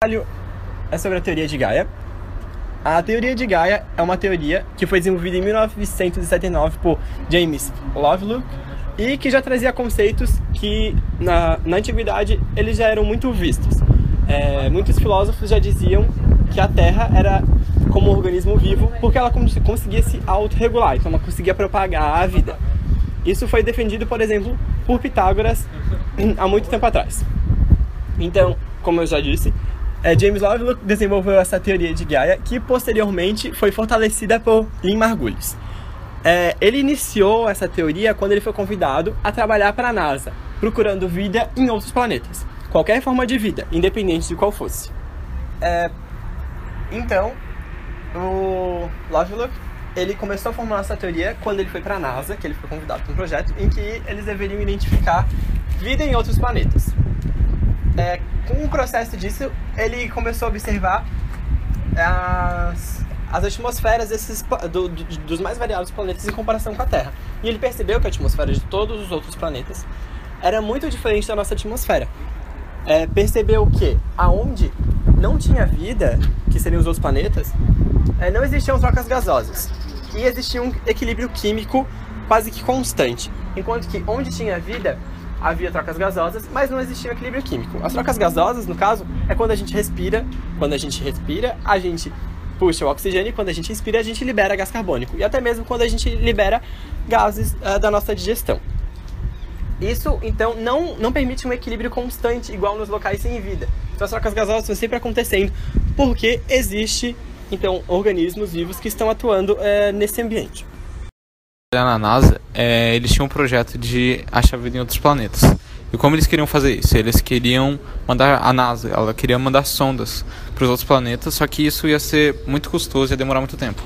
trabalho é sobre a teoria de Gaia. A teoria de Gaia é uma teoria que foi desenvolvida em 1979 por James Lovelock e que já trazia conceitos que na antiguidade eles já eram muito vistos. Muitos filósofos já diziam que a Terra era como um organismo vivo porque ela conseguia se autorregular, então ela conseguia propagar a vida. Isso foi defendido, por exemplo, por Pitágoras há muito tempo atrás. Então, como eu já disse, James Lovelock desenvolveu essa teoria de Gaia, que posteriormente foi fortalecida por Lynn Margulis. Ele iniciou essa teoria quando ele foi convidado a trabalhar para a NASA, procurando vida em outros planetas. Qualquer forma de vida, independente de qual fosse. Então, o Lovelock ele começou a formular essa teoria quando ele foi para a NASA, que ele foi convidado para um projeto em que eles deveriam identificar vida em outros planetas. Com o processo disso, ele começou a observar as atmosferas dos mais variados planetas em comparação com a Terra. E ele percebeu que a atmosfera de todos os outros planetas era muito diferente da nossa atmosfera. Percebeu que aonde não tinha vida, que seriam os outros planetas, não existiam trocas gasosas. E existia um equilíbrio químico quase que constante. Enquanto que onde tinha vida, havia trocas gasosas, mas não existia um equilíbrio químico. As trocas gasosas, no caso, é quando a gente respira. Quando a gente respira, a gente puxa o oxigênio, e quando a gente inspira, a gente libera gás carbônico. E até mesmo quando a gente libera gases da nossa digestão. Isso, então, não permite um equilíbrio constante, igual nos locais sem vida. Então as trocas gasosas estão sempre acontecendo, porque existe, então, organismos vivos que estão atuando nesse ambiente. Na NASA, eles tinham um projeto de achar vida em outros planetas. E como eles queriam fazer isso? Eles queriam mandar a NASA, ela queria mandar sondas para os outros planetas, só que isso ia ser muito custoso e ia demorar muito tempo.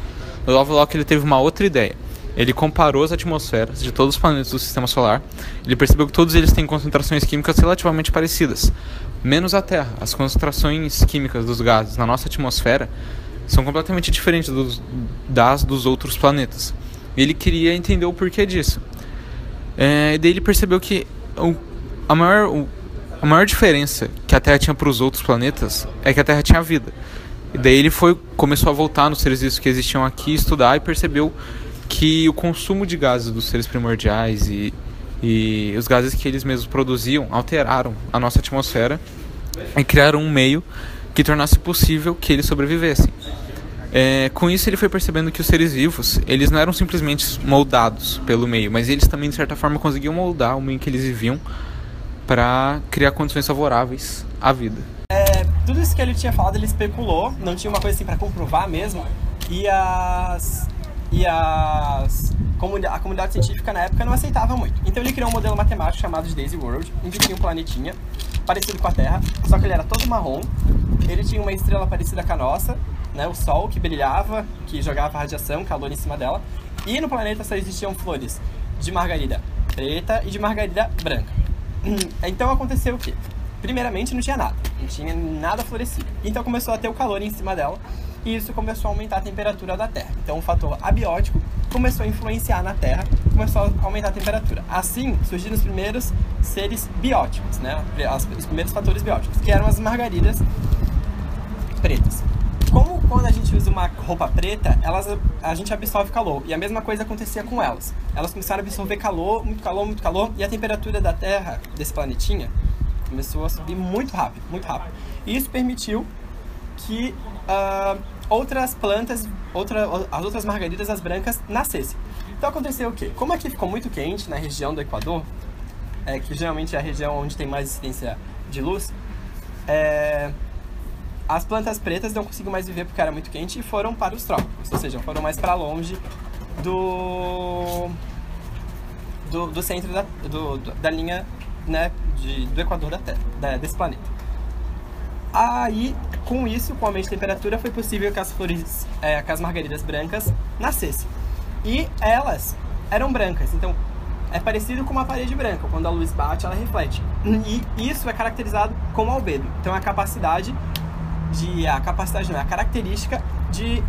O Lovelock ele teve uma outra ideia. Ele comparou as atmosferas de todos os planetas do Sistema Solar. Ele percebeu que todos eles têm concentrações químicas relativamente parecidas, menos a Terra. As concentrações químicas dos gases na nossa atmosfera são completamente diferentes dos outros planetas. Ele queria entender o porquê disso. E daí ele percebeu que a maior diferença que a Terra tinha para os outros planetas é que a Terra tinha vida. E daí ele começou a voltar nos seres vivos que existiam aqui, estudar e percebeu que o consumo de gases dos seres primordiais e os gases que eles mesmos produziam alteraram a nossa atmosfera e criaram um meio que tornasse possível que eles sobrevivessem. Com isso ele foi percebendo que os seres vivos, eles não eram simplesmente moldados pelo meio, mas eles também de certa forma conseguiam moldar o meio em que eles viviam para criar condições favoráveis à vida. Tudo isso que ele tinha falado ele especulou, não tinha uma coisa assim para comprovar mesmo, e a comunidade científica na época não aceitava muito. Então ele criou um modelo matemático chamado de Daisy World, em que tinha um planetinha parecido com a Terra, só que ele era todo marrom, ele tinha uma estrela parecida com a nossa, né, o Sol, que brilhava, que jogava radiação, calor em cima dela. E no planeta só existiam flores de margarida preta e de margarida branca. Então aconteceu o quê? Primeiramente não tinha nada florescido. Então começou a ter o calor em cima dela e isso começou a aumentar a temperatura da Terra. Então o fator abiótico começou a influenciar na Terra, começou a aumentar a temperatura. Assim surgiram os primeiros seres bióticos, né? Os primeiros fatores bióticos, que eram as margaridas pretas. Como quando a gente usa uma roupa preta, a gente absorve calor. E a mesma coisa acontecia com elas. Elas começaram a absorver calor, muito calor, muito calor. E a temperatura da Terra, desse planetinha, começou a subir muito rápido, muito rápido. E isso permitiu que outras plantas, as outras margaridas, as brancas, nascessem. Então aconteceu o quê? Como aqui ficou muito quente na região do Equador, que geralmente é a região onde tem mais incidência de luz, as plantas pretas não conseguiam mais viver porque era muito quente e foram para os trópicos, ou seja, foram mais para longe do centro da linha, né, do Equador da Terra, desse planeta. Aí, com isso, com o aumento de temperatura, foi possível que as flores, que as margaridas brancas nascessem. E elas eram brancas, então é parecido com uma parede branca, quando a luz bate, ela reflete. E isso é caracterizado como albedo, então é a característica de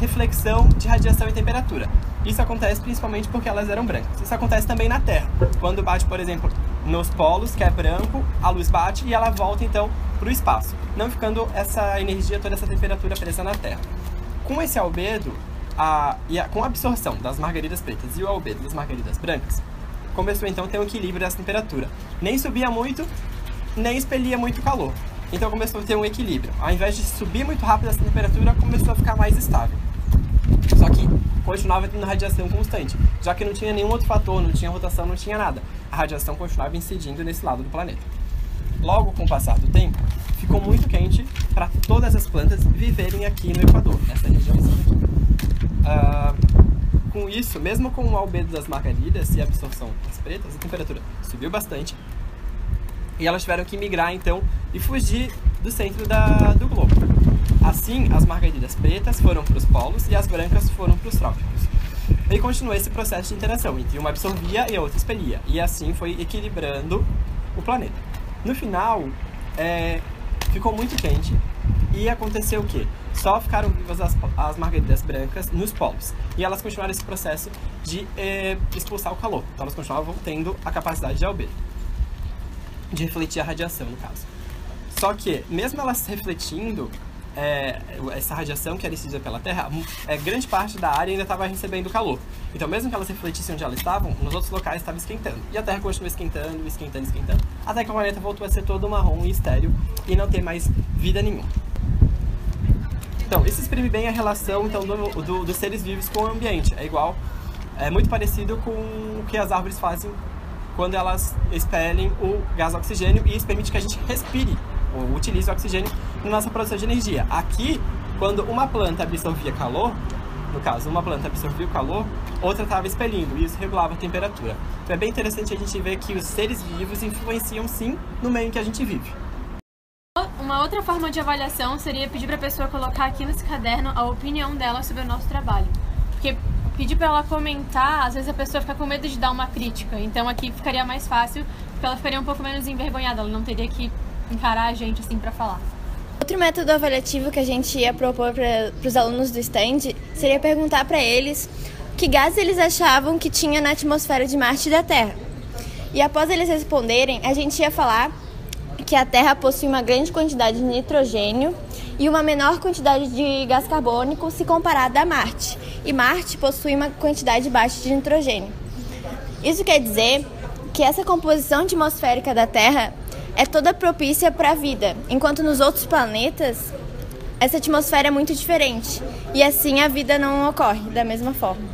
reflexão de radiação e temperatura. Isso acontece principalmente porque elas eram brancas. Isso acontece também na Terra. Quando bate, por exemplo, nos polos, que é branco, a luz bate e ela volta então para o espaço, não ficando essa energia, toda essa temperatura presa na Terra. Com esse albedo, com a absorção das margaridas pretas e o albedo das margaridas brancas, começou então a ter um equilíbrio dessa temperatura. Nem subia muito, nem expelia muito calor. Então começou a ter um equilíbrio. Ao invés de subir muito rápido essa temperatura, começou a ficar mais estável. Só que continuava tendo radiação constante, já que não tinha nenhum outro fator, não tinha rotação, não tinha nada. A radiação continuava incidindo nesse lado do planeta. Logo, com o passar do tempo, ficou muito quente para todas as plantas viverem aqui no Equador, nessa regiãozinha aqui. Com isso, mesmo com o albedo das margaridas e a absorção das pretas, a temperatura subiu bastante e elas tiveram que migrar então e fugir do centro do globo. Assim, as margaridas pretas foram para os polos e as brancas foram para os trópicos. E continuou esse processo de interação entre uma absorvia e a outra expelia, e assim foi equilibrando o planeta. No final, ficou muito quente e aconteceu o quê? Só ficaram vivas as margaridas brancas nos polos. E elas continuaram esse processo de expulsar o calor. Então elas continuavam tendo a capacidade de albedo, de refletir a radiação, no caso. Só que, mesmo elas refletindo essa radiação que era incidida pela Terra, grande parte da área ainda estava recebendo calor. Então, mesmo que elas refletissem onde elas estavam, nos outros locais estava esquentando. E a Terra continuou esquentando, esquentando, esquentando, até que o planeta voltou a ser todo marrom e estéril e não ter mais vida nenhuma. Então, isso exprime bem a relação então, dos seres vivos com o ambiente. É muito parecido com o que as árvores fazem quando elas expelem o gás oxigênio, e isso permite que a gente respire ou utilize o oxigênio na nossa produção de energia. Aqui, quando uma planta absorvia calor, no caso, uma planta absorvia o calor, outra estava expelindo, e isso regulava a temperatura. Então é bem interessante a gente ver que os seres vivos influenciam sim no meio em que a gente vive. Uma outra forma de avaliação seria pedir para a pessoa colocar aqui nesse caderno a opinião dela sobre o nosso trabalho. Porque pedir para ela comentar, às vezes a pessoa fica com medo de dar uma crítica. Então aqui ficaria mais fácil, porque ela ficaria um pouco menos envergonhada, ela não teria que encarar a gente assim para falar. Outro método avaliativo que a gente ia propor para os alunos do stand seria perguntar para eles que gases eles achavam que tinha na atmosfera de Marte e da Terra. E após eles responderem, a gente ia falar que a Terra possui uma grande quantidade de nitrogênio e uma menor quantidade de gás carbônico se comparada a Marte. E Marte possui uma quantidade baixa de nitrogênio. Isso quer dizer que essa composição atmosférica da Terra é toda propícia para a vida, enquanto nos outros planetas essa atmosfera é muito diferente e assim a vida não ocorre da mesma forma.